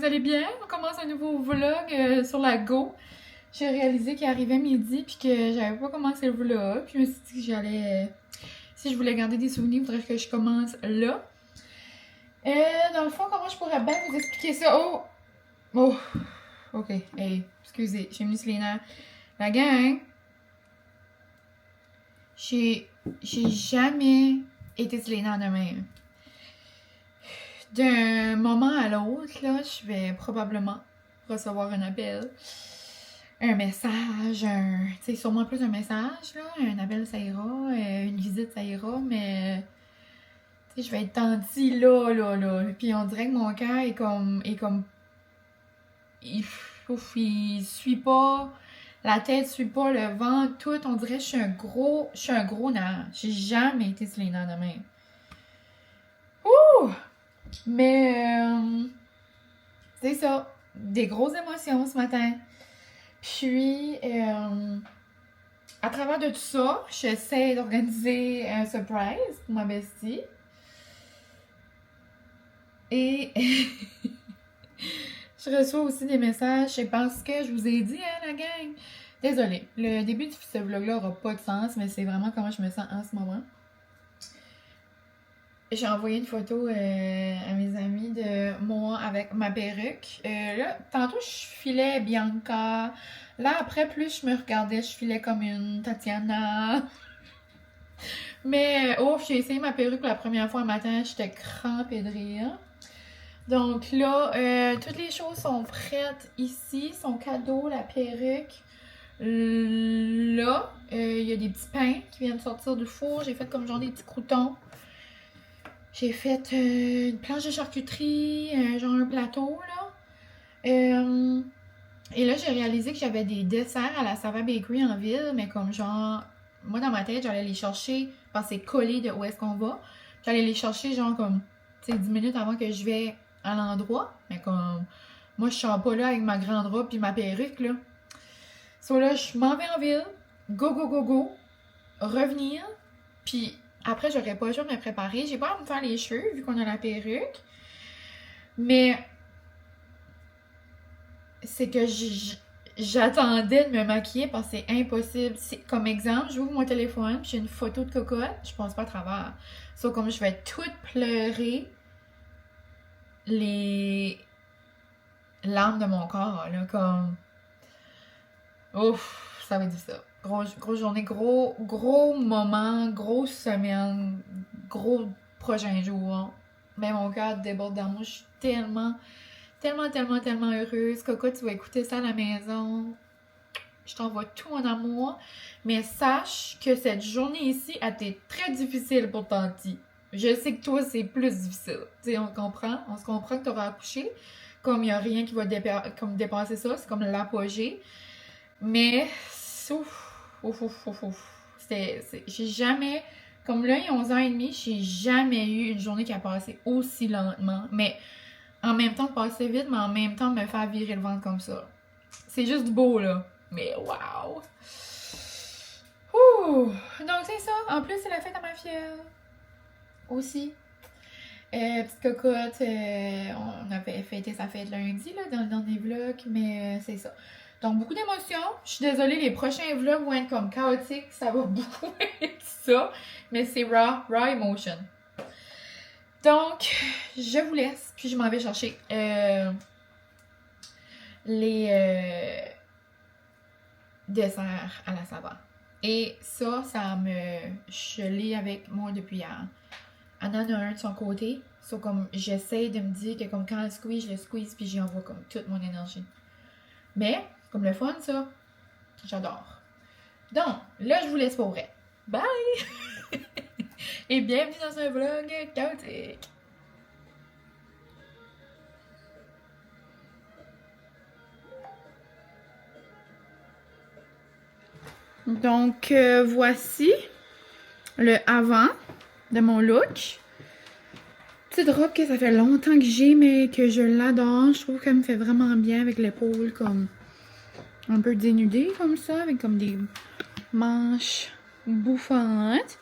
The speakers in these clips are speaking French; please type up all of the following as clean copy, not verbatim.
vous allez bien? On commence un nouveau vlog sur la Go. J'ai réalisé qu'il arrivait midi puis que j'avais pas commencé le vlog. Puis je me suis dit que j'allais... si je voulais garder des souvenirs, il faudrait que je commence là. Dans le fond, comment je pourrais bien vous expliquer ça? Oh! Oh! Ok. Hey, excusez, j'ai mis sur les nerfs. La gang! J'ai jamais été sur les nerfs de même. D'un moment à l'autre, là, je vais probablement recevoir un appel, un message, tu sais, sûrement plus un message, là, un appel ça ira, une visite ça ira, mais, tu sais, je vais être tendue là, puis on dirait que mon cœur est comme, il suit pas, la tête suit pas le vent, tout, on dirait que je suis un gros nerf, j'ai jamais été sur les nerfs de même. Ouh! Mais c'est ça, des grosses émotions ce matin. Puis, à travers de tout ça, j'essaie d'organiser un surprise pour ma bestie. Et je reçois aussi des messages, je pense que je vous ai dit, hein, la gang. Désolée, le début de ce vlog-là aura pas de sens, mais c'est vraiment comment je me sens en ce moment. J'ai envoyé une photo à mes amis de moi avec ma perruque. Là, tantôt, je filais Bianca. Là, après, plus je me regardais, je filais comme une Tatiana. Mais, oh, j'ai essayé ma perruque pour la première fois un matin. J'étais crampée de rire. Donc là, toutes les choses sont prêtes ici. Son cadeau, la perruque. Là, il y a des petits pains qui viennent sortir du four. J'ai fait comme genre des petits croûtons. J'ai fait une planche de charcuterie, genre un plateau, là. Et là, j'ai réalisé que j'avais des desserts à la Sava Bakery en ville, mais comme genre, moi dans ma tête, j'allais les chercher parce que c'est collé de où est-ce qu'on va. J'allais les chercher genre comme, tu sais, 10 minutes avant que je vais à l'endroit. Mais comme, moi, je sors pas là avec ma grande robe puis ma perruque, là. So là, je m'en vais en ville, go, revenir, puis après, j'aurais pas le choix de me préparer. J'ai pas à me faire les cheveux, vu qu'on a la perruque. Mais c'est que j'attendais de me maquiller parce que c'est impossible. Comme exemple, j'ouvre mon téléphone, puis j'ai une photo de cocotte, je passe pas à travers. Sauf comme je vais toute pleurer les larmes de mon corps, là, comme... Ouf, ça va être ça. Grosse journée, gros moment, grosse semaine, gros prochain jour. Mais mon cœur déborde d'amour. Je suis tellement heureuse. Coco, tu vas écouter ça à la maison. Je t'envoie tout mon amour. Mais sache que cette journée ici a été très difficile pour Tanti. Je sais que toi, c'est plus difficile. Tu sais, on comprend. On se comprend que tu auras accouché. Comme il n'y a rien qui va dépasser ça. C'est comme l'apogée. Mais, j'ai jamais, comme là, il y a 11 ans et demi, j'ai jamais eu une journée qui a passé aussi lentement. Mais en même temps, passer vite, mais en même temps, me faire virer le ventre comme ça. C'est juste beau, là. Mais waouh! Ouh! Donc, c'est ça. En plus, c'est la fête à ma fière. Aussi. Petite cocotte, on avait fêté sa fête lundi, là, dans le dernier vlog, mais c'est ça. Donc, beaucoup d'émotions. Je suis désolée, les prochains vlogs vont être comme chaotiques. Ça va beaucoup être ça. Mais c'est raw emotion. Donc, je vous laisse. Puis, je m'en vais chercher les desserts à la Sava. Et ça je l'ai avec moi depuis hier. Anna en a un de son côté. So, comme, j'essaie de me dire que comme quand elle squeeze, je le squeeze. Puis, j'y envoie comme toute mon énergie. Mais, comme le fun, ça. J'adore. Donc, là, je vous laisse pour vrai. Bye! Et bienvenue dans un vlog chaotique. Donc, voici le avant de mon look. Petite robe que ça fait longtemps que j'ai, mais que je l'adore. Je trouve qu'elle me fait vraiment bien avec l'épaule comme un peu dénudée comme ça, avec comme des manches bouffantes.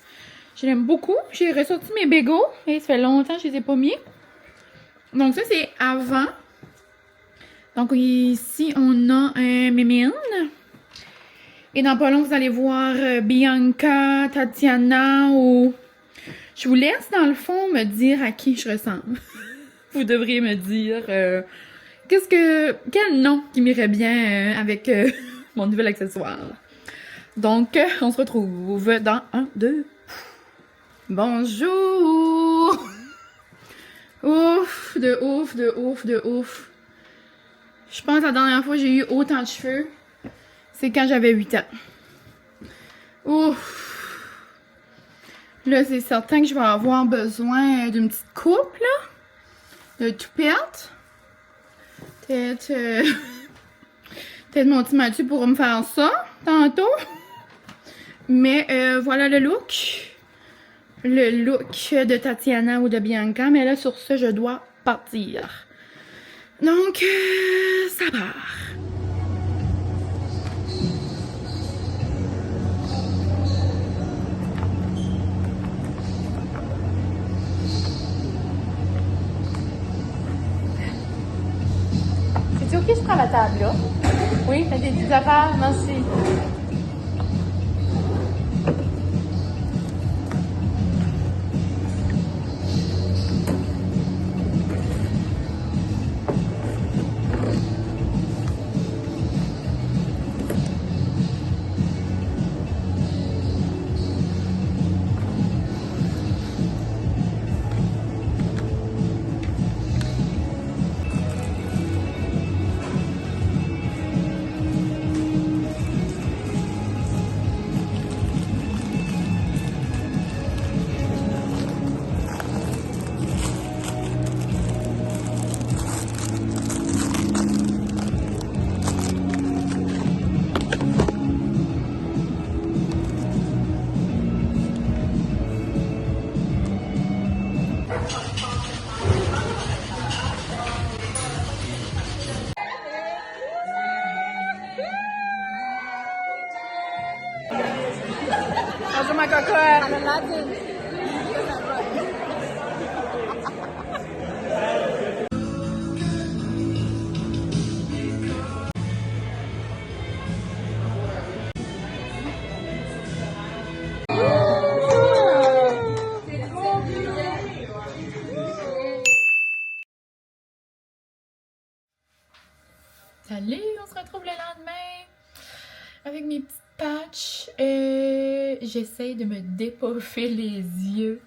Je l'aime beaucoup. J'ai ressorti mes bagels et ça fait longtemps que je les ai pas mis. Donc ça, c'est avant. Donc ici, on a un Mémine. Et dans pas long, vous allez voir Bianca, Tatiana ou... Je vous laisse, dans le fond, me dire à qui je ressemble. Vous devriez me dire quel nom qui m'irait bien avec mon nouvel accessoire. Donc, on se retrouve dans 1, 2. Bonjour! Ouf, de ouf, de ouf, de ouf. Je pense que la dernière fois que j'ai eu autant de cheveux, c'est quand j'avais 8 ans. Ouf! Là, c'est certain que je vais avoir besoin d'une petite coupe, là. De toupette. Peut-être mon petit Mathieu pourra me faire ça, tantôt. Mais voilà le look. Le look de Tatiana ou de Bianca. Mais là, sur ce, je dois partir. Donc, ça part. C'est ok, je prends la table là. Oui, t'as des petites affaires, merci. Bonjour ma cocotte. Salut, on se retrouve le lendemain avec mes petites patchs. J'essaie de me dépuffer les yeux.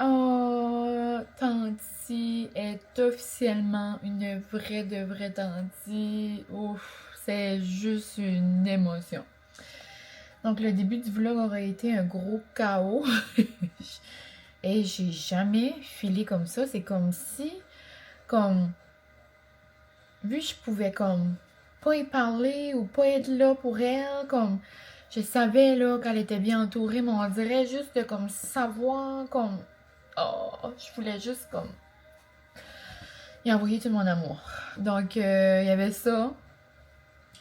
Oh, Tanti est officiellement une vraie de vraie Tanti. Ouf, c'est juste une émotion. Donc le début du vlog aurait été un gros chaos. Et j'ai jamais filé comme ça. C'est comme si, vu que je pouvais comme pas y parler ou pas être là pour elle, comme je savais là qu'elle était bien entourée, mais on dirait juste de comme savoir comme oh, je voulais juste comme y envoyer tout mon amour. Donc il y avait ça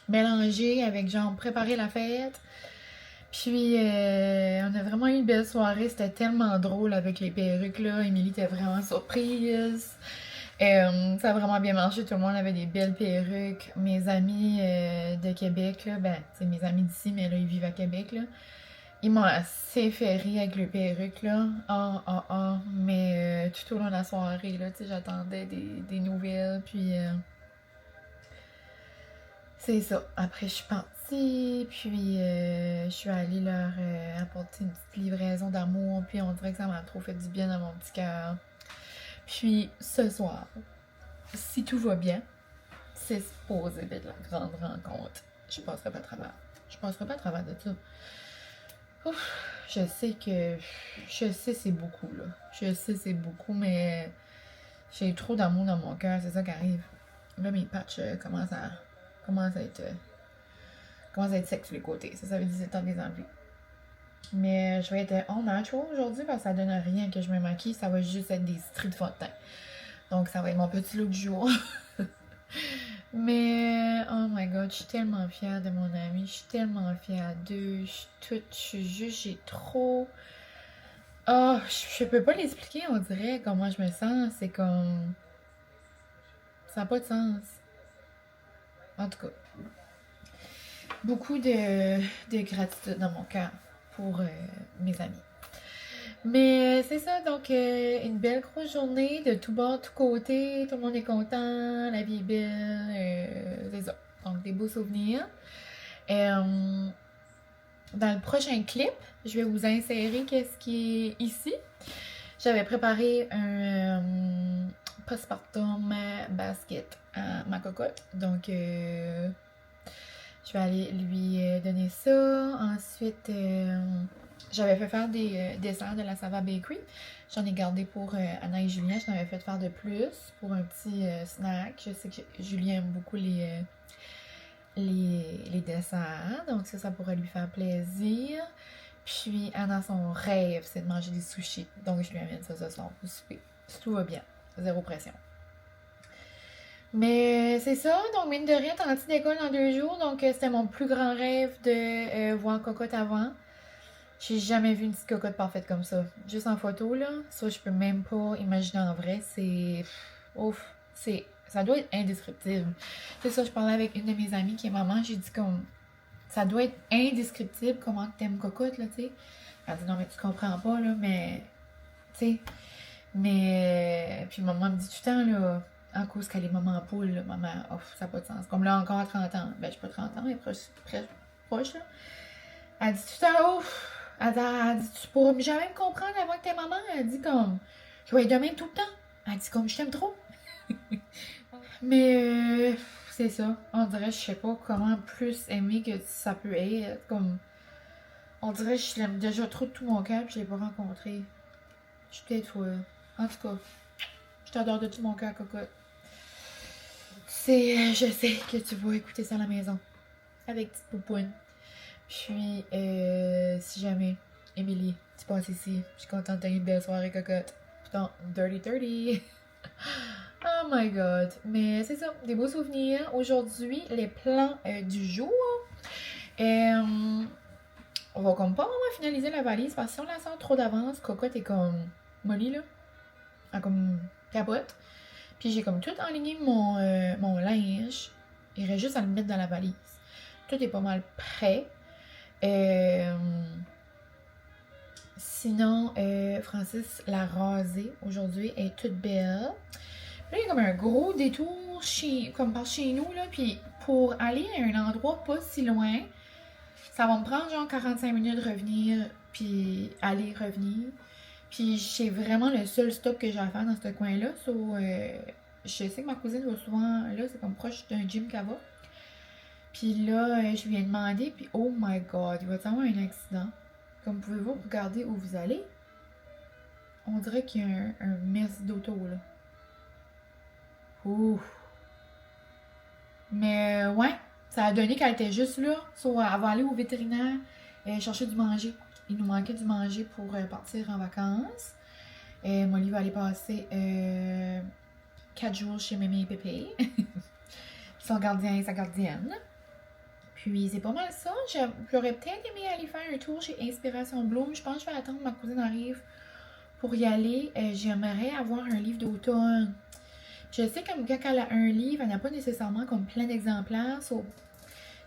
mélangé avec genre préparer la fête. Puis on a vraiment eu une belle soirée, c'était tellement drôle avec les perruques là, Émilie était vraiment surprise. Ça a vraiment bien marché, tout le monde avait des belles perruques. Mes amis de Québec, là, ben, c'est mes amis d'ici, mais là, ils vivent à Québec, là. Ils m'ont assez fait rire avec les perruques, là. Mais tout au long de la soirée, là, tu sais, j'attendais des nouvelles, puis c'est ça. Après, je suis partie, puis je suis allée leur apporter une petite livraison d'amour, puis on dirait que ça m'a trop fait du bien dans mon petit cœur. Puis ce soir, si tout va bien, c'est supposé être la grande rencontre. Je passerai pas à travers. Je passerai pas à travers de ça. Ouf, je sais c'est beaucoup là. Je sais c'est beaucoup, mais j'ai trop d'amour dans mon cœur, c'est ça qui arrive. Là mes patchs commencent à être secs sur les côtés. Ça veut dire que c'est temps de les enlever. Mais je vais être all natural aujourd'hui parce que ça donne rien que je me maquille, ça va juste être des strips de fond de teint. Donc ça va être mon petit look du jour. Mais oh my god, je suis tellement fière de mon amie, je suis tellement fière d'eux, j'ai trop... Oh, je peux pas l'expliquer, on dirait comment je me sens, c'est comme... Ça n'a pas de sens. En tout cas, beaucoup de gratitude dans mon cœur pour mes amis. Mais c'est ça, donc une belle grosse journée de tout bord, tout côté, tout le monde est content, la vie est belle, c'est ça. Donc des beaux souvenirs. Euh, dans le prochain clip, je vais vous insérer qu'est-ce qui est ici. J'avais préparé un postpartum basket à ma cocotte, donc je vais aller lui donner ça. Ensuite, j'avais fait faire des desserts de la Sava Bakery. J'en ai gardé pour Anna et Julien. J'en avais fait faire de plus pour un petit snack. Je sais que Julien aime beaucoup les desserts. Donc ça pourrait lui faire plaisir. Puis Anna, son rêve, c'est de manger des sushis. Donc je lui amène ça ce soir au souper. Tout va bien. Zéro pression. Mais c'est ça, donc mine de rien, t'es sortie d'école dans 2 jours, donc c'était mon plus grand rêve de voir Cocotte avant. J'ai jamais vu une petite cocotte parfaite comme ça. Juste en photo, là, ça je peux même pas imaginer en vrai, c'est... Ouf, ça doit être indescriptible. C'est ça, je parlais avec une de mes amies qui est maman, j'ai dit comme... Ça doit être indescriptible comment t'aimes Cocotte, là, tu sais. Elle dit non, mais tu comprends pas, là, mais... Tu sais... Mais... Puis maman me dit tout le temps, là... En cause qu'elle est maman poule, là, maman, ouf, ça n'a pas de sens. Comme là, encore à 30 ans. Ben, j'ai pas 30 ans, mais proche, là. Elle dit tout le temps, ouf. Elle dit, tu pourras jamais me comprendre avant que t'es maman. Elle dit comme, je vais être de même tout le temps. Elle dit comme, je t'aime trop. Mais, c'est ça. On dirait, je sais pas comment plus aimer que ça peut être. Comme, on dirait, je l'aime déjà trop de tout mon cœur, puis je l'ai pas rencontré. Je suis peut-être, en tout cas, je t'adore de tout mon cœur, cocotte. Je sais que tu vas écouter ça à la maison. Avec petite poupoune. Puis, si jamais, Émilie, tu passes ici, je suis contente d'avoir une belle soirée, cocotte. Putain, dirty 30. Oh my god. Mais c'est ça, des beaux souvenirs. Aujourd'hui, les plans du jour. On va comme pas vraiment finaliser la valise parce que si on la sort trop d'avance, cocotte est comme molly, là. Elle comme capote. Puis j'ai comme tout enligné mon linge. Il reste juste à le mettre dans la valise. Tout est pas mal prêt. Sinon, Francis l'a rasée aujourd'hui. Elle est toute belle. Là, il y a comme un gros détour comme par chez nous, là. Puis pour aller à un endroit pas si loin, ça va me prendre genre 45 minutes de revenir, puis aller, revenir. Puis c'est vraiment le seul stop que j'ai à faire dans ce coin-là. Je sais que ma cousine va souvent, là, c'est comme proche d'un gym qu'elle va. Puis là, je lui ai demandé, puis oh my god, il va y avoir un accident. Comme pouvez-vous regarder où vous allez? On dirait qu'il y a un mess d'auto, là. Ouh. Mais ouais, ça a donné qu'elle était juste là. Elle va aller au vétérinaire chercher du manger. Il nous manquait du manger pour partir en vacances. Molly va aller passer 4 jours chez Mémé et Pépé. Son gardien et sa gardienne. Puis c'est pas mal ça. J'aurais peut-être aimé aller faire un tour chez Inspiration Bloom. Je pense que je vais attendre que ma cousine arrive pour y aller. J'aimerais avoir un livre d'automne. Je sais que quand elle a un livre, elle n'a pas nécessairement comme plein d'exemplaires.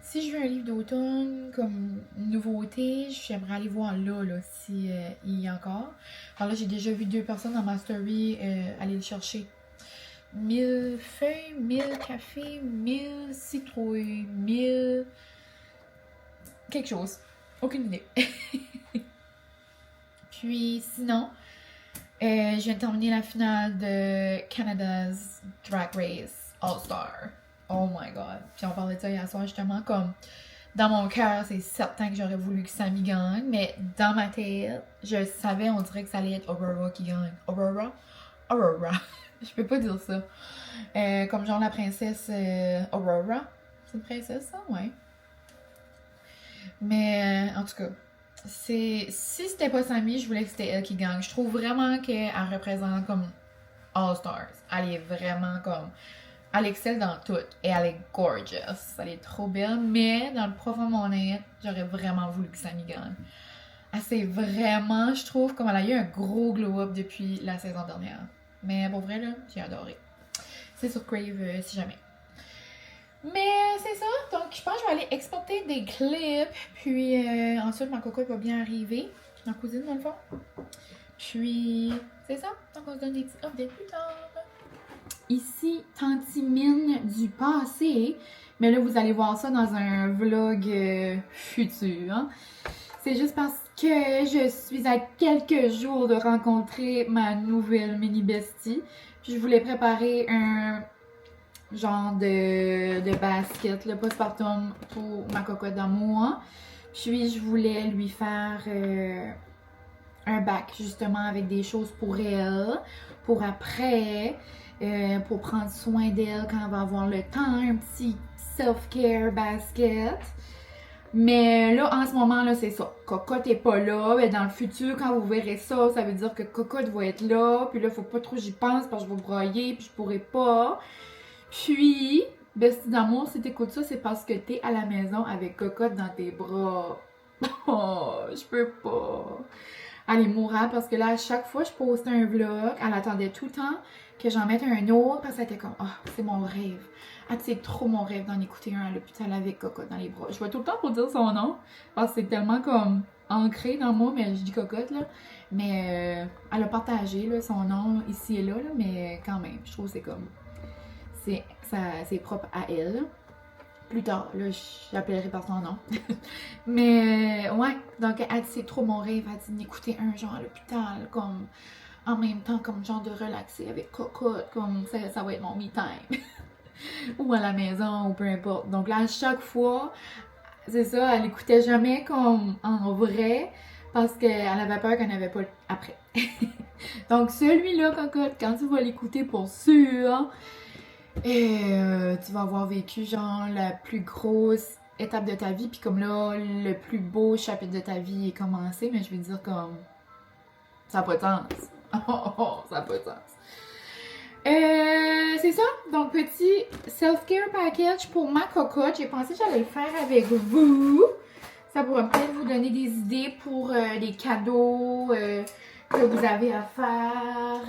Si je veux un livre d'automne comme nouveauté, j'aimerais aller voir là si il y a encore. Alors là, j'ai déjà vu 2 personnes dans ma story aller le chercher. 1000 feuilles, 1000 cafés, 1000 citrouilles, 1000... quelque chose. Aucune idée. Puis sinon, je viens de terminer la finale de Canada's Drag Race All-Star. Oh my god. Puis on parlait de ça hier soir justement, comme dans mon cœur, c'est certain que j'aurais voulu que Sammy gagne, mais dans ma tête, je savais, on dirait que ça allait être Aurora qui gagne. Aurora? Je peux pas dire ça. Comme genre la princesse Aurora. C'est une princesse, ça? Ouais. Mais en tout cas, si c'était pas Sammy, je voulais que c'était elle qui gagne. Je trouve vraiment qu'elle représente comme All Stars. Elle est vraiment comme... Elle excelle dans tout. Et elle est gorgeous. Elle est trop belle. Mais dans le profond de mon être, j'aurais vraiment voulu que Sammy gagne. Elle s'est vraiment, je trouve, comme elle a eu un gros glow-up depuis la saison dernière. Mais pour vrai, là, j'ai adoré. C'est sur Crave si jamais. Mais c'est ça. Donc, je pense que je vais aller exporter des clips. Puis ensuite, ma cocotte va bien arriver. Ma cousine, dans le fond. Puis, c'est ça. Donc, on se donne des petits updates plus tard. Ici, Tanti Mine du passé. Mais là, vous allez voir ça dans un vlog futur. Hein? C'est juste parce que je suis à quelques jours de rencontrer ma nouvelle mini bestie. Puis je voulais préparer un genre de basket, le postpartum pour ma cocotte d'amour. Puis je voulais lui faire un bac justement avec des choses pour elle, pour après, pour prendre soin d'elle quand elle va avoir le temps, un petit self-care basket. Mais là, en ce moment, là, c'est ça. Cocotte est pas là. Mais dans le futur, quand vous verrez ça, ça veut dire que Cocotte va être là. Puis là, faut pas trop j'y pense parce que je vais broyer puis je pourrai pas. Puis, bestie d'amour, si t'écoutes ça, c'est parce que t'es à la maison avec Cocotte dans tes bras. Oh, je peux pas. Elle est mourante parce que là, à chaque fois que je postais un vlog, elle attendait tout le temps que j'en mette un autre parce qu'elle était comme, ah, c'est mon rêve. Ah, c'est trop mon rêve d'en écouter un à l'hôpital avec Cocotte dans les bras. Je vois tout le temps pour dire son nom parce que c'est tellement comme ancré dans moi, mais je dis Cocotte là. Mais elle a partagé là, son nom ici et là, mais quand même, je trouve que c'est comme, c'est propre à elle. Là. Plus tard, là, je l'appellerai par son nom. Mais ouais, donc elle dit c'est trop mon rêve, elle dit d'écouter un genre à l'hôpital, comme en même temps, comme genre de relaxer avec Cocotte, comme ça va être mon me time. Ou à la maison, ou peu importe. Donc là, à chaque fois, c'est ça, elle écoutait jamais comme en vrai, parce qu'elle avait peur qu'elle n'avait pas après. Donc celui-là, Cocotte, quand tu vas l'écouter pour sûr, tu vas avoir vécu genre la plus grosse étape de ta vie, puis comme là, le plus beau chapitre de ta vie est commencé, mais je vais dire comme, ça n'a pas de sens. Ça n'a pas de sens. C'est ça, donc petit self-care package pour ma cocotte. J'ai pensé que j'allais le faire avec vous. Ça pourrait peut-être vous donner des idées pour les cadeaux que vous avez à faire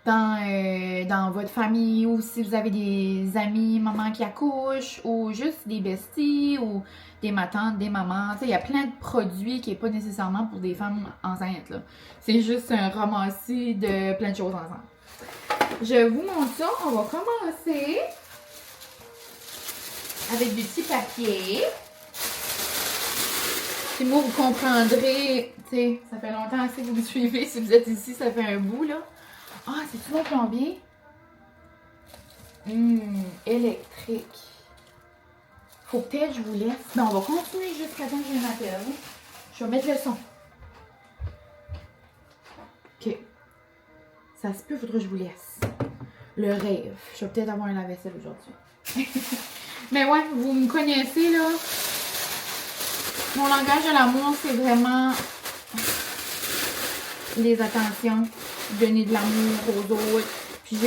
dans votre famille, ou si vous avez des amis, mamans qui accouchent, ou juste des besties, ou des matantes, des mamans. Il y a plein de produits qui n'est pas nécessairement pour des femmes enceintes. C'est juste un ramassis de plein de choses ensemble. Je vous montre ça. On va commencer avec du petit papier. Puis moi, vous comprendrez, tu sais, ça fait longtemps que vous me suivez. Si vous êtes ici, ça fait un bout, là. Ah, c'est-tu mon plombier? Électrique. Faut peut-être que je vous laisse. Mais on va continuer jusqu'à temps que j'ai un appel. Je vais mettre le son. OK. Ça se peut, faudrait que je vous laisse. Le rêve. Je vais peut-être avoir un lave-vaisselle aujourd'hui. Mais ouais, vous me connaissez, là. Mon langage de l'amour, c'est vraiment les attentions. Donner de l'amour aux autres. Puis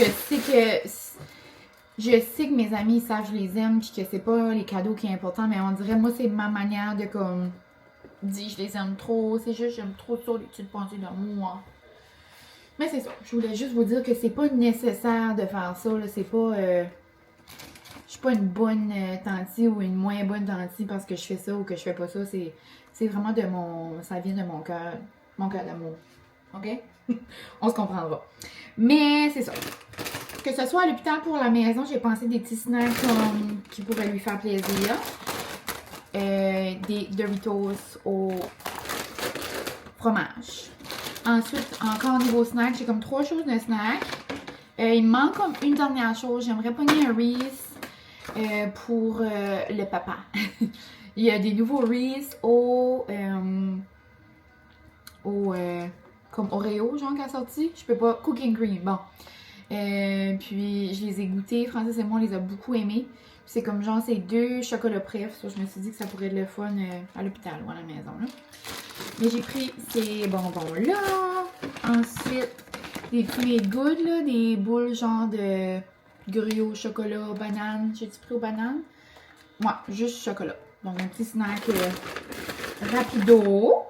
je sais que mes amis savent que je les aime, puis que c'est pas les cadeaux qui est important, mais on dirait, moi, c'est ma manière de comme dire je les aime trop. C'est juste, j'aime trop ça, les petites pensées d'amour. Mais c'est ça. Je voulais juste vous dire que c'est pas nécessaire de faire ça. C'est pas. Je suis pas une bonne tantie ou une moins bonne tantie parce que je fais ça ou que je fais pas ça. C'est vraiment de mon. Ça vient de mon cœur d'amour. OK? On se comprendra. Mais c'est ça. Que ce soit à l'hôpital pour la maison, j'ai pensé des petits snacks qui pourraient lui faire plaisir. Des Doritos au fromage. Ensuite, encore niveau snack, j'ai comme 3 choses de snack. Il me manque comme une dernière chose. J'aimerais pogner un Reese pour le papa. Il y a des nouveaux Reese comme Oreo, genre, qui a sorti. Je peux pas. Cooking Cream, bon. Puis, je les ai goûtés. Francis et moi, on les a beaucoup aimés. C'est comme genre, c'est 2 chocolats préf. Je me suis dit que ça pourrait être le fun à l'hôpital ou à la maison, là. Mais j'ai pris ces bonbons-là. Ensuite, des Create Good, là. Des boules genre de gruau, chocolat, banane. J'ai-tu pris aux bananes? Ouais, juste chocolat. Donc, un petit snack rapido.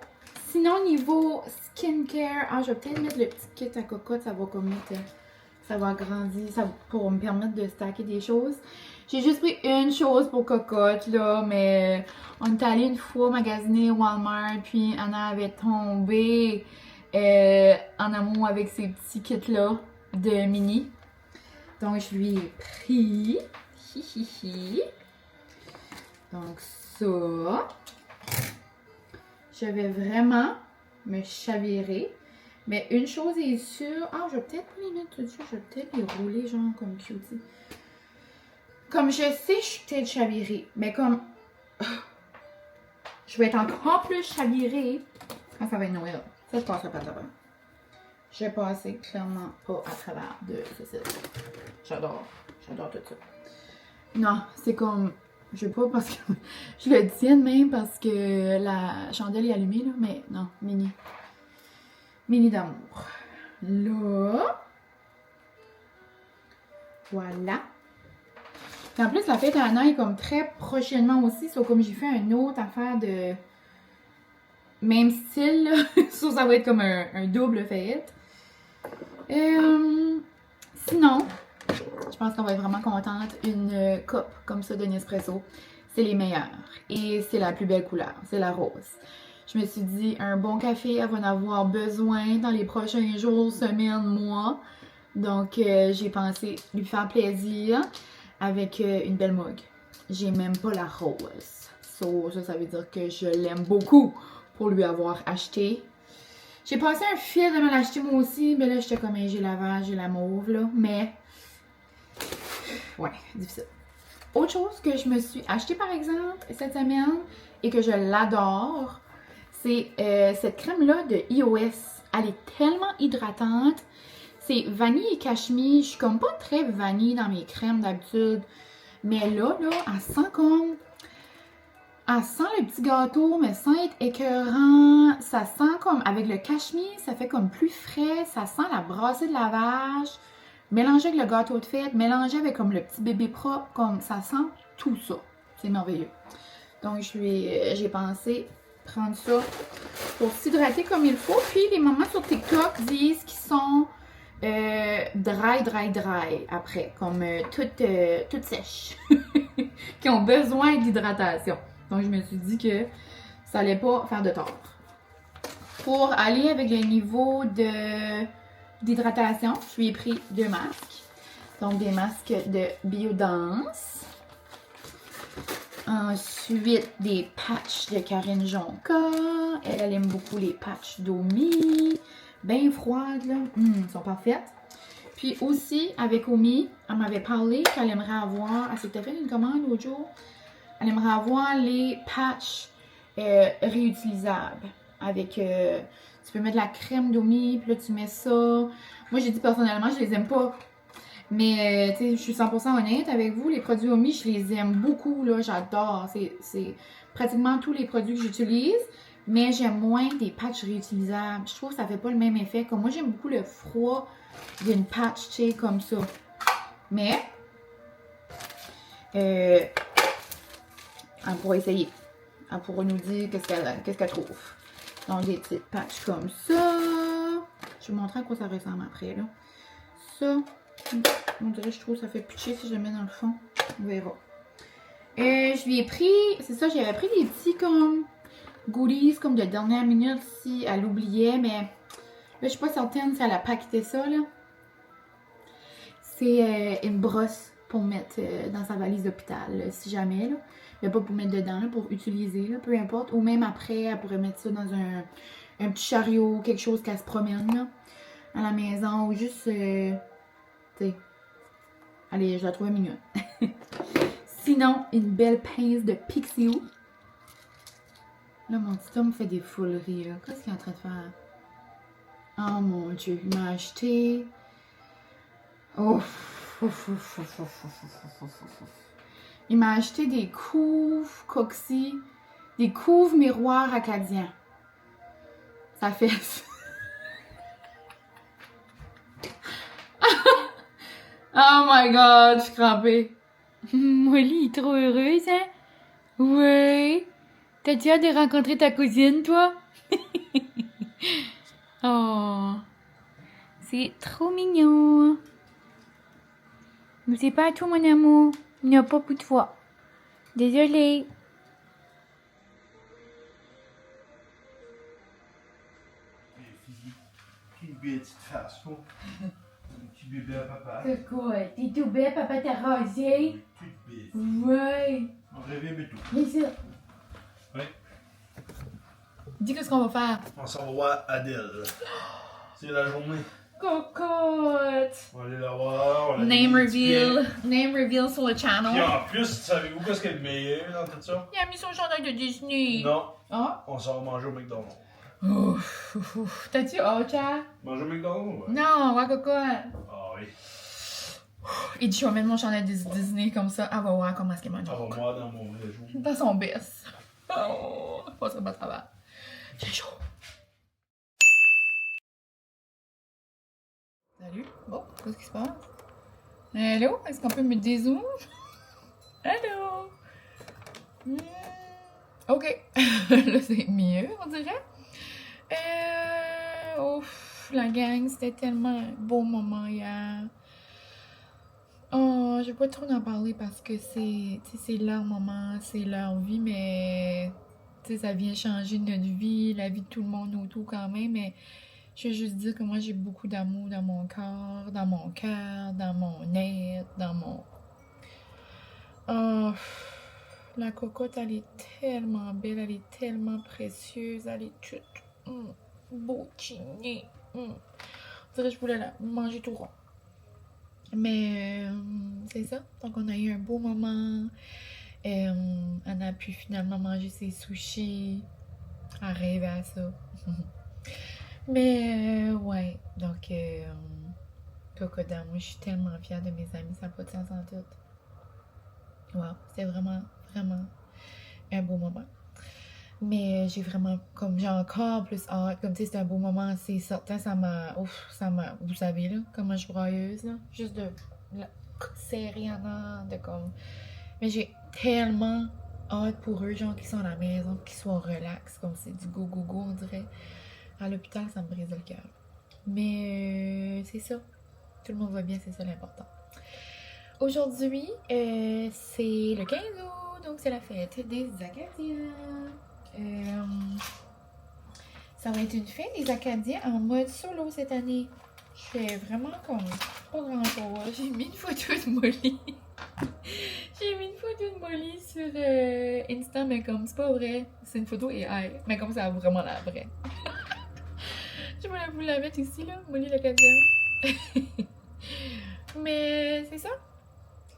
Sinon, niveau skincare, je vais peut-être mettre le petit kit à cocotte. Ça va comme mettre ça va agrandir, ça, pour me permettre de stacker des choses. J'ai juste pris une chose pour Cocotte, là, mais on est allé une fois magasiner Walmart, puis Anna avait tombé en amour avec ces petits kits-là de mini. Donc, je lui ai pris. Hihihi. Donc, ça. Je vais vraiment me chavirer. Mais une chose est sûre. Ah, je vais peut-être pas les mettre tout dessus. Je vais peut-être les rouler, genre, comme cutie. Comme je sais, je suis peut-être chavirée. Mais comme. Je vais être encore plus chavirée quand ça va être Noël. Ça, je passerai pas à travers. Je vais passer clairement pas à travers de ceci. J'adore. J'adore tout ça. Non, c'est comme. Je veux pas parce que. Je le tiens même parce que la chandelle est allumée, là. Mais non, mini. Mini d'amour. Là. Voilà. Et en plus, la fête à Anna est comme très prochainement aussi. Sauf comme j'ai fait une autre affaire de même style, là. Ça va être comme un double fête. Sinon, je pense qu'on va être vraiment contente. Une coupe comme ça de Nespresso, c'est les meilleurs. Et c'est la plus belle couleur, c'est la rose. Je me suis dit, un bon café, elle va en avoir besoin dans les prochains jours, semaines, mois. Donc, j'ai pensé lui faire plaisir avec une belle mug. J'ai même pas la rose. So, ça veut dire que je l'aime beaucoup pour lui avoir acheté. J'ai passé un fil de me l'acheter moi aussi, mais là, j'étais comme, j'ai la vert, j'ai la mauve, là. Mais, ouais, difficile. Autre chose que je me suis acheté par exemple cette semaine et que je l'adore, c'est cette crème-là de iOS. Elle est tellement hydratante. C'est vanille et cachemire. Je suis comme pas très vanille dans mes crèmes d'habitude. Mais là, elle sent comme... Elle sent le petit gâteau, mais sans être écœurant. Ça sent comme... Avec le cachemire, ça fait comme plus frais. Ça sent la brassée de la vache. Mélangé avec le gâteau de fête. Mélangé avec comme le petit bébé propre. Comme ça sent tout ça. C'est merveilleux. Donc, j'ai pensé prendre ça pour s'hydrater comme il faut. Puis, les mamans sur TikTok disent qu'ils sont dry après. Comme toutes sèches. Qui ont besoin d'hydratation. Donc, je me suis dit que ça allait pas faire de tort. Pour aller avec le niveau d'hydratation, je lui ai pris 2 masques. Donc, des masques de Biodance. Ensuite, des patchs de Karine Jonca. Elle aime beaucoup les patchs d'Omi. Bien froides, là. Elles sont parfaites. Puis aussi, avec Omi, elle m'avait parlé qu'elle aimerait avoir... Elle s'était fait une commande l'autre jour. Elle aimerait avoir les patchs réutilisables. Avec... tu peux mettre de la crème d'Omi, puis là, tu mets ça. Moi, j'ai dit personnellement, je les aime pas. Mais, tu sais, je suis 100% honnête avec vous. Les produits Omi, je les aime beaucoup, là. J'adore. C'est pratiquement tous les produits que j'utilise. Mais j'aime moins des patchs réutilisables. Je trouve que ça fait pas le même effet. Comme moi, j'aime beaucoup le froid d'une patch, tu sais, comme ça. Mais, elle pourra essayer. Elle pourra nous dire qu'est-ce qu'elle trouve. Donc, des petites patchs comme ça. Je vais vous montrer à quoi ça ressemble après, là. Ça, on dirait, je trouve que ça fait pitcher si je le mets dans le fond. On verra. Je lui ai pris, c'est ça, j'avais pris des petits comme goodies, comme de dernière minute si elle oubliait, mais là, je suis pas certaine si elle a paqueté ça, là. C'est une brosse pour mettre dans sa valise d'hôpital, si jamais, là. Mais pas pour mettre dedans, là, pour utiliser, là, peu importe. Ou même après, elle pourrait mettre ça dans un petit chariot, quelque chose qu'elle se promène, là, à la maison, ou juste, tu sais. Allez, je la trouve mignonne. Sinon, une belle pince de Pixiu. Là, mon petit homme fait des fouleries, là. Qu'est-ce qu'il est en train de faire? Oh mon Dieu, il m'a acheté... Oh. Il m'a acheté des couves Coxy, des couves miroirs acadiens. Ça fait... Oh my god, je suis crampée. Molly est trop heureuse, hein? Ouais. T'as-tu hâte de rencontrer ta cousine, toi? Oh. C'est trop mignon. Mais c'est pas tout, mon amour. Il n'y a pas beaucoup de fois. Désolée. Petit bébé, petite face, quoi. Un petit bébé à papa. C'est quoi? T'es tout bête, papa t'a rasé? Toute bête. Ouais. On rêvait, mais tout. Mais ça. Ouais. Dis qu'est-ce qu'on va faire? On s'en va voir Adèle. C'est la journée. Cocotte! On va aller la voir. On va Name aller visiter. reveal. Name reveal sur le Puis channel. en plus, savez-vous qu'est-ce qui est le meilleur dans tout ça? Il a mis son chandail de Disney. Non, Ah? on s'en va manger au McDonald's. Ouf, ouf, ouf. T'as-tu hâte, chat? Manger au McDonald's, ouais. Non, ouais, cocotte. Ah oui. Il dit, je vais mettre mon chandail de Disney comme ça. Elle va voir comment est-ce qu'il mange. Ah, va moi dans mon vrai jour. Dans son best. Oh, pas ça, pas de travail. J'ai chaud. Salut. Bon, qu'est-ce qui se passe? Allô? Est-ce qu'on peut me dézoomer? Allô? Ok. Là, c'est mieux, on dirait. Ouf, la gang, c'était tellement un beau moment hier. Oh, je vais pas trop en parler parce que c'est leur moment, c'est leur vie, mais ça vient changer notre vie, la vie de tout le monde autour quand même, mais je veux juste dire que moi j'ai beaucoup d'amour dans mon corps, dans mon cœur, dans mon être, dans mon... Oh, la cocotte, elle est tellement belle, elle est tellement précieuse, elle est toute boutinée. On dirait que je voulais la manger tout rond. Mais c'est ça. Donc, on a eu un beau moment. On a pu finalement manger ses sushis. Elle rêvait à ça. Mais ouais. Donc, Cocoda, moi, je suis tellement fière de mes amis. Ça n'a pas de sens en tout. Wow. C'était vraiment, vraiment un beau moment. Mais j'ai vraiment, comme j'ai encore plus hâte, comme tu sais, c'était un beau moment, c'est certain, ça m'a, vous savez là, comment je suis brailleuse là, juste de la serrer en arrière, de comme, mais j'ai tellement hâte pour eux, genre, qui sont à la maison, qu'ils soient relax, comme c'est du go, on dirait. À l'hôpital, ça me brise le cœur. Mais c'est ça, tout le monde va bien, c'est ça l'important. Aujourd'hui, c'est le 15 août, donc c'est la fête des Acadiens. Ça va être une fête des Acadiens en mode solo cette année. Je fais vraiment comme pas grand chose. J'ai mis une photo de Molly. J'ai mis une photo de Molly sur Insta, mais comme c'est pas vrai. C'est une photo AI, mais comme ça a vraiment l'air vrai. Je voulais vous la mettre ici, là, Molly l'Acadien. Mais c'est ça.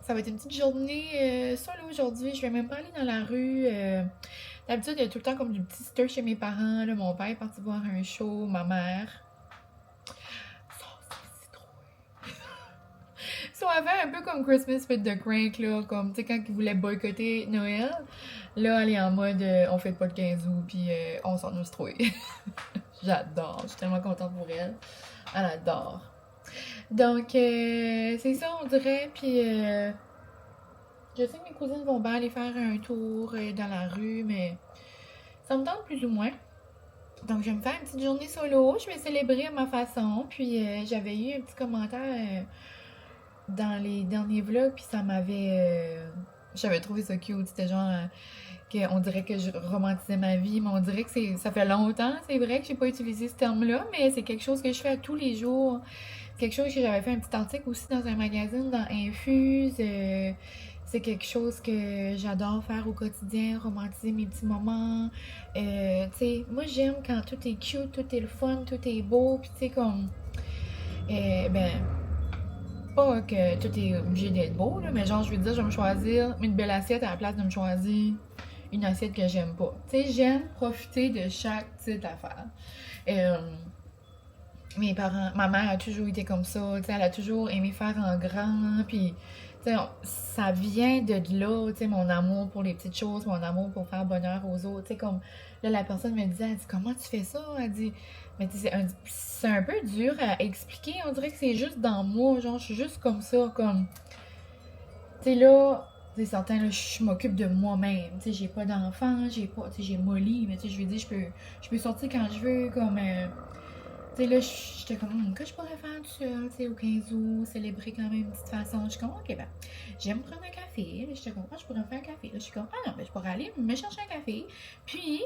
Ça va être une petite journée solo aujourd'hui. Je vais même pas aller dans la rue. D'habitude, il y a tout le temps comme du petit stir chez mes parents. Là, mon père est parti voir un show, ma mère. Ça, c'est trop. So, elle fait un peu comme Christmas with the Crank, là. Comme, tu sais, quand ils voulaient boycotter Noël. Là, elle est en mode, on fait pas le 15 août, puis on s'amuse trop. J'adore. Je suis tellement contente pour elle. Elle adore. Donc, c'est ça, on dirait. Puis, je sais que mes cousines vont bien aller faire un tour dans la rue, mais ça me tente plus ou moins. Donc, je vais me faire une petite journée solo. Je vais célébrer à ma façon. Puis, j'avais eu un petit commentaire dans les derniers vlogs, puis ça m'avait... j'avais trouvé ça cute. C'était genre... on dirait que je romantisais ma vie, mais on dirait que ça fait longtemps, c'est vrai que j'ai pas utilisé ce terme-là, mais c'est quelque chose que je fais à tous les jours. Quelque chose que j'avais fait un petit article aussi dans un magazine, dans Infuse. C'est quelque chose que j'adore faire au quotidien, romantiser mes petits moments. Tu sais, moi j'aime quand tout est cute, tout est le fun, tout est beau, puis tu sais comme... pas que tout est obligé d'être beau, là, mais genre je veux dire, je vais me choisir une belle assiette à la place de me choisir une assiette que j'aime pas. Tu sais, j'aime profiter de chaque petite affaire. Mes parents, ma mère a toujours été comme ça, tu sais, elle a toujours aimé faire en grand, puis tu sais, ça vient de là, tu sais, mon amour pour les petites choses, mon amour pour faire bonheur aux autres, tu sais, comme, là, la personne me disait, elle dit, comment tu fais ça? Elle dit, mais tu sais, c'est un peu dur à expliquer, on dirait que c'est juste dans moi, genre, je suis juste comme ça, comme, tu sais, là, c'est certain, là, je m'occupe de moi-même, tu sais, j'ai pas d'enfant, j'ai Molly, mais tu sais, je veux dire, je peux sortir quand je veux, comme, tu Tu sais, là, j'étais comme, que je pourrais faire tout seul, tu sais, au 15 août, célébrer quand même une petite façon. Je suis comme, ok, ben, j'aime prendre un café. Là, j'étais comme, ah, je pourrais me faire un café. Là, je suis comme, ah non, ben, je pourrais aller me chercher un café. Puis,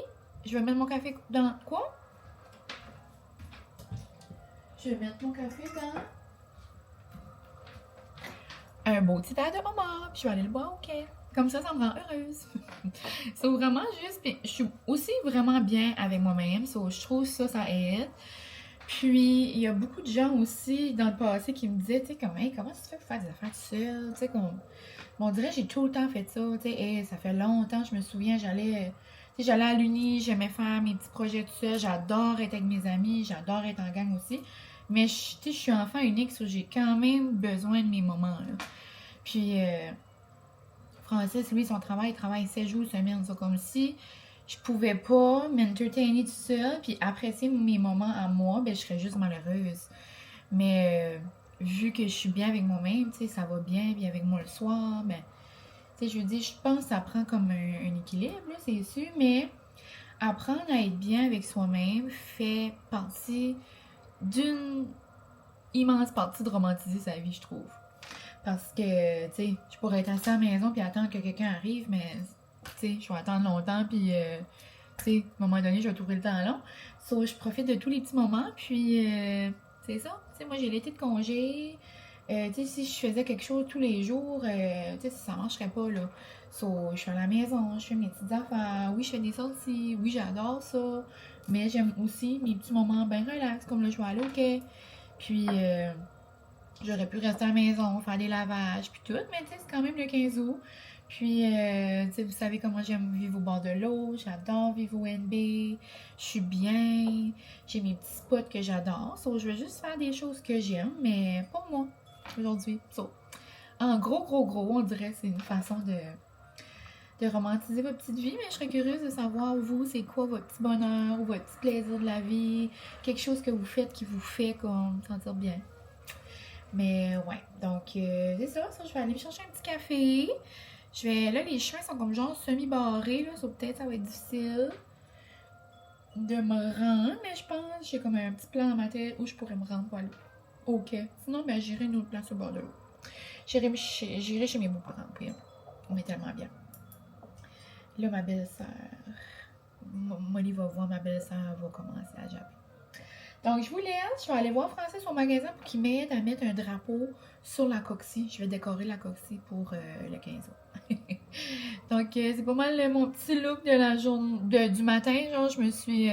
je vais mettre mon café dans quoi? Je vais mettre mon café dans un beau petit verre de homard. Puis, je vais aller le boire, ok. Comme ça me rend heureuse. C'est vraiment juste. Puis, je suis aussi vraiment bien avec moi-même. Je trouve ça aide. Puis, il y a beaucoup de gens aussi dans le passé qui me disaient, tu sais, comme, hey, comment tu fais pour faire des affaires tout seul? Tu sais, on dirait que j'ai tout le temps fait ça. Tu sais, hey, ça fait longtemps, je me souviens, j'allais à l'uni, j'aimais faire mes petits projets tout seul. J'adore être avec mes amis, j'adore être en gang aussi. Mais, tu sais, je suis enfant unique, j'ai quand même besoin de mes moments, là. Puis, Francis, lui, son travail, il travaille 7 jours semaine. C'est comme si je pouvais pas m'entertainer tout seul puis apprécier mes moments à moi, ben je serais juste malheureuse. Mais vu que je suis bien avec moi-même, tu sais, ça va bien, puis avec moi le soir, ben, tu sais, je veux dire, je pense que ça prend comme un équilibre, là, c'est sûr, mais apprendre à être bien avec soi-même fait partie d'une immense partie de romantiser sa vie, je trouve. Parce que, tu sais, je pourrais être assise à la maison puis attendre que quelqu'un arrive, mais, tu sais, je vais attendre longtemps puis, tu sais, à un moment donné, je vais trouver le temps long. Je profite de tous les petits moments puis, c'est ça. Tu sais, moi, j'ai l'été de congé. Tu sais, si je faisais quelque chose tous les jours, tu sais, ça marcherait pas, là. Je suis à la maison, je fais mes petites affaires. Oui, je fais des sorties. Oui, j'adore ça. Mais j'aime aussi mes petits moments bien relax, comme là, je vais aller au quai. Puis, j'aurais pu rester à la maison, faire des lavages, puis tout, mais tu sais, c'est quand même le 15 août. Puis, tu sais, vous savez comment j'aime vivre au bord de l'eau, j'adore vivre au NB, je suis bien, j'ai mes petits spots que j'adore. Je vais juste faire des choses que j'aime, mais pas moi, aujourd'hui. En gros, on dirait que c'est une façon de romantiser votre petite vie, mais je serais curieuse de savoir, vous, c'est quoi votre petit bonheur ou votre petit plaisir de la vie, quelque chose que vous faites qui vous fait comme sentir bien. Mais ouais, donc c'est ça, je vais aller me chercher un petit café. Là, les chemins sont comme genre semi-barrés, là, peut-être ça va être difficile de me rendre, mais je pense que j'ai comme un petit plan dans ma tête où je pourrais me rendre pour aller. Ok. Sinon, ben j'irai une autre place au bord de l'eau. J'irai chez mes beaux-parents, puis on est tellement bien. Là, ma belle-sœur, Molly va voir ma belle-sœur, va commencer à japper. Donc, je vous laisse. Je vais aller voir Francis au magasin pour qu'il m'aide à mettre un drapeau sur la coccyne. Je vais décorer la coccyne pour le 15 août. Donc, c'est pas mal mon petit look de la journée du matin. Genre, je me suis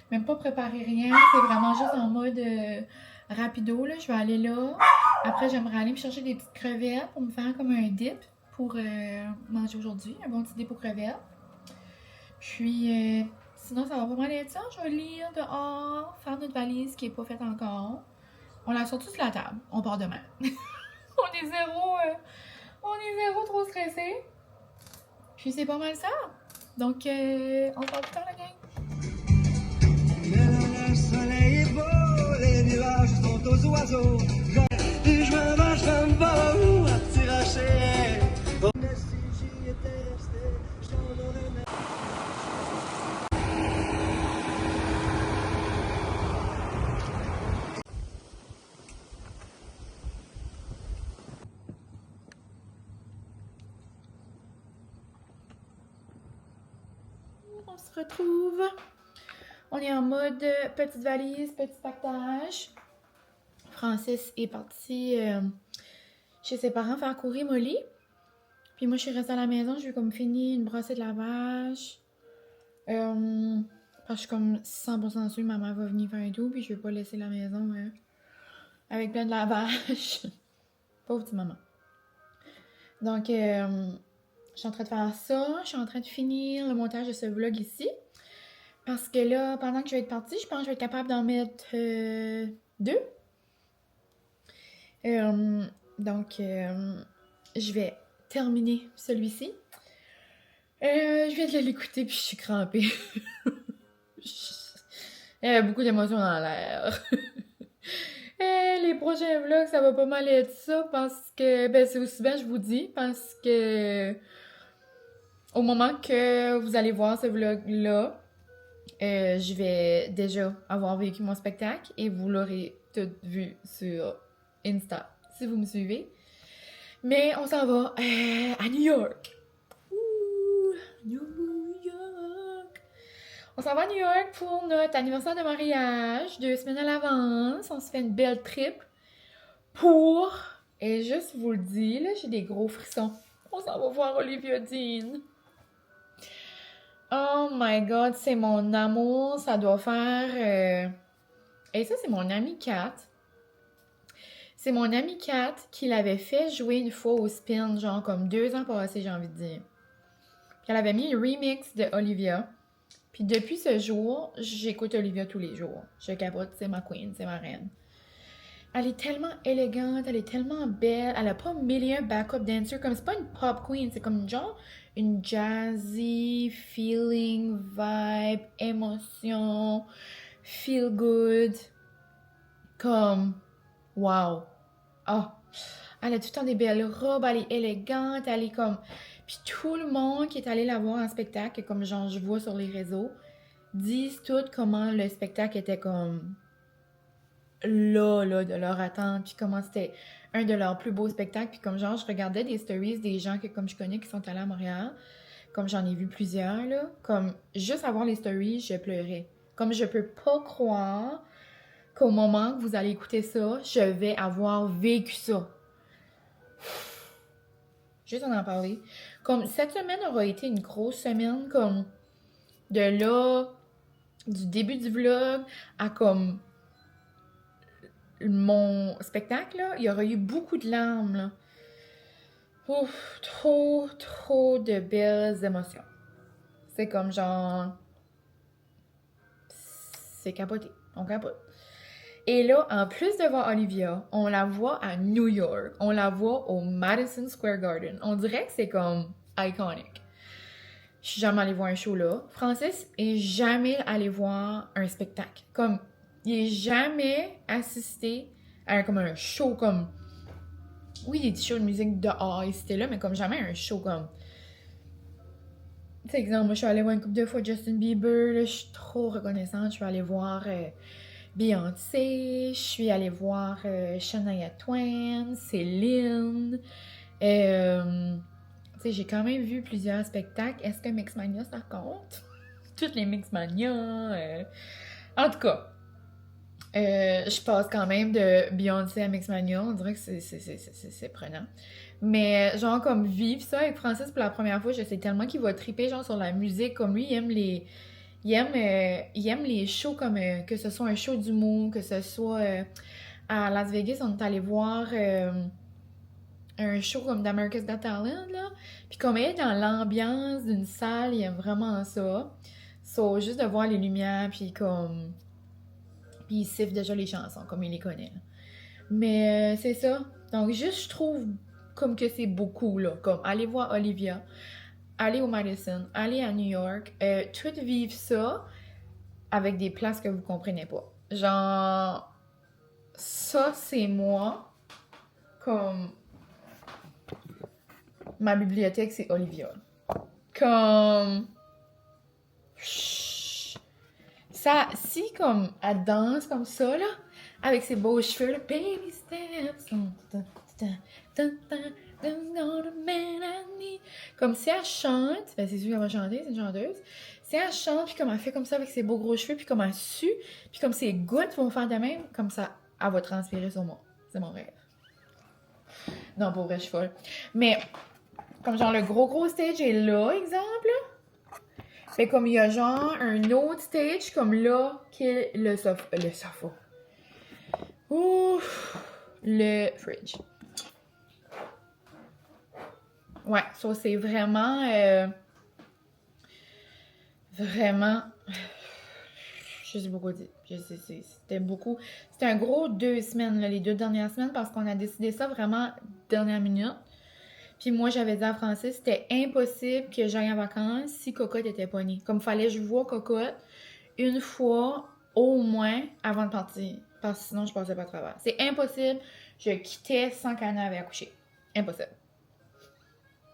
même pas préparé rien. C'est vraiment juste en mode rapido. Là. Je vais aller là. Après, j'aimerais aller me chercher des petites crevettes pour me faire comme un dip pour manger aujourd'hui. Un bon petit dip aux crevettes. Puis... sinon, ça va pas mal être ça. Je vais lire dehors, faire notre valise qui n'est pas faite encore. On la sort tous sur la table. On part demain. on est zéro trop stressé. Puis c'est pas mal ça. Donc, on se parle plus tard, la gang. Le soleil est beau, les nuages sont aux oiseaux. Et je me marche comme beau à petit rocher. Mais si j'y étais resté, j'en aurais même. On se retrouve. On est en mode petite valise, petit pactage. Francis est parti chez ses parents faire courir Molly. Puis moi, je suis restée à la maison. J'ai comme fini une brossée de lavage. Parce que je suis comme 100% sûre que ma mère va venir faire un tour. Puis je vais pas laisser la maison avec plein de lavage. Pauvre petite maman. Donc, je suis en train de faire ça. Je suis en train de finir le montage de ce vlog ici. Parce que là, pendant que je vais être partie, je pense que je vais être capable d'en mettre 2. Donc, je vais terminer celui-ci. Je viens de l'écouter puis je suis crampée. Il y avait beaucoup d'émotions dans l'air. Les prochains vlogs, ça va pas mal être ça parce que, ben c'est aussi bien, je vous dis, parce que au moment que vous allez voir ce vlog-là, je vais déjà avoir vécu mon spectacle et vous l'aurez tout vu sur Insta si vous me suivez. Mais on s'en va à New York. Ouh, New York. On s'en va à New York pour notre anniversaire de mariage, 2 semaines à l'avance. On se fait une belle trip pour... Et juste vous le dis, là, j'ai des gros frissons. On s'en va voir Olivia Dean. Oh my God, c'est mon amour. Ça doit faire... Et ça, c'est mon amie Kat. C'est mon amie Kat qui l'avait fait jouer une fois au spin, genre comme 2 ans passés, j'ai envie de dire. Puis elle avait mis le remix de Olivia. Puis depuis ce jour, j'écoute Olivia tous les jours. Je capote, c'est ma queen, c'est ma reine. Elle est tellement élégante, elle est tellement belle. Elle a pas mille et un backup dancer. Comme c'est pas une pop queen, c'est comme genre une jazzy, feeling, vibe, émotion, feel good. Comme, wow. Ah, elle a tout le temps des belles robes, elle est élégante, elle est comme... Puis tout le monde qui est allé la voir en spectacle, comme genre je vois sur les réseaux, disent tout comment le spectacle était comme... là, de leur attente, puis comment c'était un de leurs plus beaux spectacles, puis comme genre, je regardais des stories des gens que comme je connais qui sont allés à Montréal, comme j'en ai vu plusieurs, là, comme juste à voir les stories, je pleurais. Comme je peux pas croire qu'au moment que vous allez écouter ça, je vais avoir vécu ça. Juste en parler. Comme cette semaine aura été une grosse semaine, comme de là, du début du vlog à comme mon spectacle, là, il y aura eu beaucoup de larmes, là. Ouf, trop de belles émotions. C'est comme genre... C'est capoté. On capote. Et là, en plus de voir Olivia, on la voit à New York. On la voit au Madison Square Garden. On dirait que c'est comme iconic. Je suis jamais allée voir un show là. Francis est jamais allé voir un spectacle. Comme, il est jamais assisté à comme un show comme... Oui, des petits shows de musique dehors, c'était là, mais comme jamais un show comme... Tu sais, exemple, moi, je suis allée voir une couple de fois Justin Bieber, là, je suis trop reconnaissante. Je suis allée voir Beyoncé, je suis allée voir Shania Twain, Céline. Tu sais, j'ai quand même vu plusieurs spectacles. Est-ce que Mixmania, ça compte? Toutes les Mixmania. En tout cas, je passe quand même de Beyoncé à Mixmania. On dirait que c'est prenant. Mais genre comme vivre ça avec Francis pour la première fois, je sais tellement qu'il va triper genre sur la musique. Comme lui, il aime les shows comme que ce soit un show d'humour, que ce soit à Las Vegas, on est allé voir un show comme d'America's Got Talent, là. Puis comme il est dans l'ambiance d'une salle, il aime vraiment ça. So, juste de voir les lumières, puis comme... Puis il siffle déjà les chansons, comme il les connaît, là. Mais c'est ça. Donc juste, je trouve comme que c'est beaucoup, là. Comme aller voir Olivia, aller au Madison, aller à New York, tout vivre ça avec des places que vous comprenez pas. Genre, ça, c'est moi. Comme, ma bibliothèque, c'est Olivia. Comme, ça, si comme, elle danse comme ça, là, avec ses beaux cheveux, là, baby steps, comme si elle chante, ben c'est sûr qu'elle va chanter, c'est une chanteuse. Si elle chante, puis comme elle fait comme ça avec ses beaux gros cheveux, puis comme elle sue, puis comme ses gouttes vont faire de même, comme ça, elle va transpirer sur moi. C'est mon rêve. Non, pour vrai, je suis folle. Mais, comme genre le gros stage est là, exemple. Fait comme il y a genre un autre stage, comme là, qui est le sofa. Ouf! Le fridge. Ouais, ça c'est vraiment... vraiment... Je sais pas quoi dire. C'était beaucoup... C'était un gros 2 semaines, là, les 2 dernières semaines, parce qu'on a décidé ça vraiment dernière minute. Puis moi, j'avais dit à Francis, c'était impossible que j'aille en vacances si Cocotte était pas née. Comme fallait que je vois Cocotte une fois au moins avant de partir. Parce que sinon, je passais pas à travers. C'est impossible. Je quittais sans qu'Anna avait accouché. Impossible.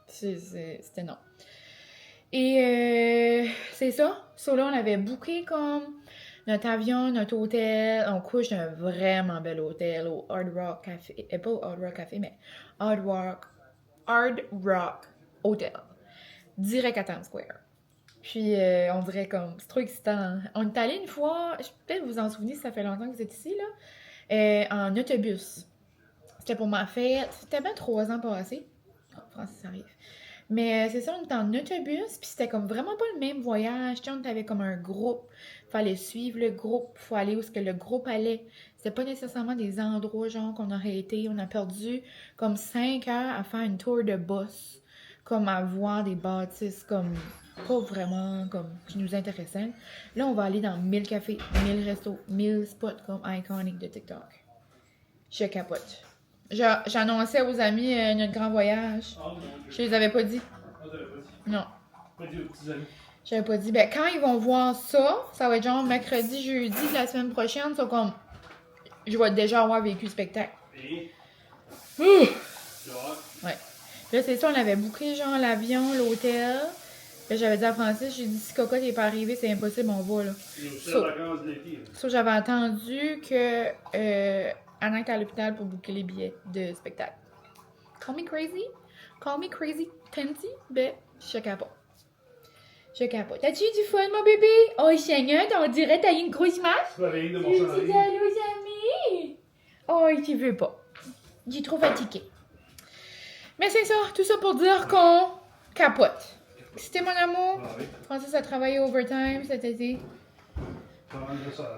C'était non. Et c'est ça. So là, on avait booké comme notre avion, notre hôtel. On couche dans un vraiment bel hôtel au Hard Rock Café. Pas au Hard Rock Café, mais Hard Rock Hotel. Direct à Times Square. Puis on dirait comme, c'est trop excitant. On est allé une fois, peut-être vous vous en souvenez si ça fait longtemps que vous êtes ici, là, en autobus. C'était pour ma fête. C'était bien 3 ans passés. Oh, Francis arrive. Mais c'est ça, on était en autobus, puis c'était comme vraiment pas le même voyage. Tu sais, on avait comme un groupe. Fallait suivre le groupe, faut aller où ce que le groupe allait. C'était pas nécessairement des endroits, genre, qu'on aurait été. On a perdu comme 5 heures à faire une tour de bus. Comme à voir des bâtisses, comme pas vraiment comme qui nous intéressaient. Là, on va aller dans 1000 cafés, 1000 restos, 1000 spots comme iconiques de TikTok. Je capote. J'annonçais aux amis notre grand voyage. Je les avais pas dit. Non. Pas dit aux petits amis. J'avais pas dit. Ben, quand ils vont voir ça, ça va être genre mercredi, jeudi de la semaine prochaine. C'est comme. Je vais déjà avoir vécu le spectacle. Et. Ouais. Là, c'est ça, on avait booké genre l'avion, l'hôtel. Là, j'avais dit à Francis, j'ai dit si Cocotte n'est pas arrivé, c'est impossible, on va là. So, j'avais attendu que Anna était à l'hôpital pour booker les billets de spectacle. Call me crazy, Tanty, ben, je capote. T'as-tu eu du fun, mon bébé? Oh, Seigneur, on dirait t'as eu une grosse marche? Tu vas de Tu mon dis chandail. allô, amis? Oh, il veut pas. Il est trop fatigué. Mais c'est ça, tout ça pour dire qu'on capote. C'était mon amour. Ah oui. Francis a travaillé overtime cet été.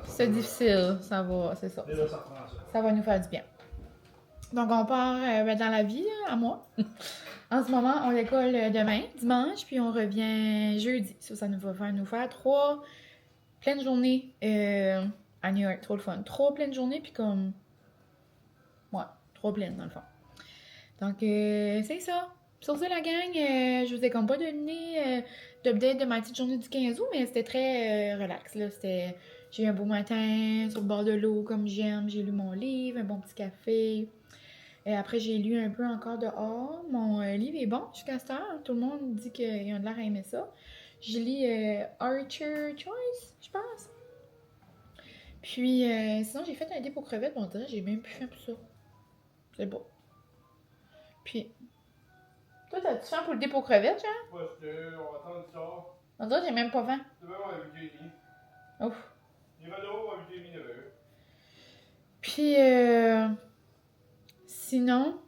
C'est difficile, ça va, c'est ça. Et là, ça reprend ça. Ça va nous faire du bien. Donc, on part dans la vie, là, à moi. En ce moment, on décolle demain, dimanche, puis on revient jeudi. Ça nous va nous faire 3 pleines journées à New York. Trop le fun. 3 pleines journées, puis comme... Ouais, 3 pleines, dans le fond. Donc, c'est ça. Sur ça, la gang, je vous ai comme pas donné d'update de ma petite journée du 15 août, mais c'était très relax, là. J'ai eu un beau matin sur le bord de l'eau, comme j'aime. J'ai lu mon livre, un bon petit café. Et après, j'ai lu un peu encore dehors. Mon livre est bon jusqu'à cette heure. Tout le monde dit qu'ils ont de l'air à aimer ça. Je lis Archer Choice, je pense. Puis, sinon, j'ai fait un dip aux crevettes. Bon, on dirait que j'ai même plus faim pour ça. C'est beau. Puis, toi, t'as-tu faim pour le dip aux crevettes, genre? Ouais, on va attendre du soir. On dirait que j'ai même pas faim. Demain, on va à 8h30. Ouf. Il va dehors à 8h30, 9h. Puis, sinon,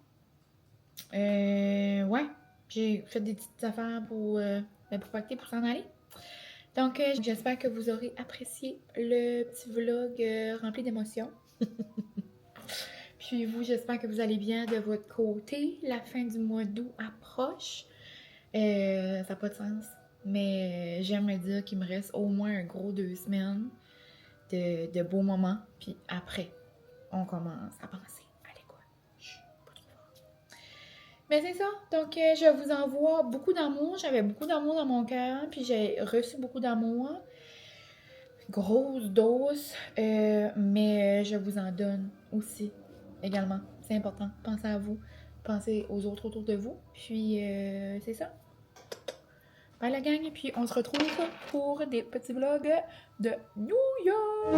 ouais, j'ai fait des petites affaires pour pacter, pour s'en aller. Donc, j'espère que vous aurez apprécié le petit vlog rempli d'émotions. Puis vous, j'espère que vous allez bien de votre côté. La fin du mois d'août approche. Ça n'a pas de sens. Mais j'aime me dire qu'il me reste au moins un gros 2 semaines de beaux moments. Puis après, on commence à penser à l'école. Chut, pas trop fort. Mais c'est ça. Donc, je vous envoie beaucoup d'amour. J'avais beaucoup d'amour dans mon cœur. Puis j'ai reçu beaucoup d'amour. Grosse dose. Mais je vous en donne aussi. Également. C'est important. Pensez à vous. Pensez aux autres autour de vous. Puis, c'est ça. Bye la gang. Et puis, on se retrouve pour des petits vlogs de New York.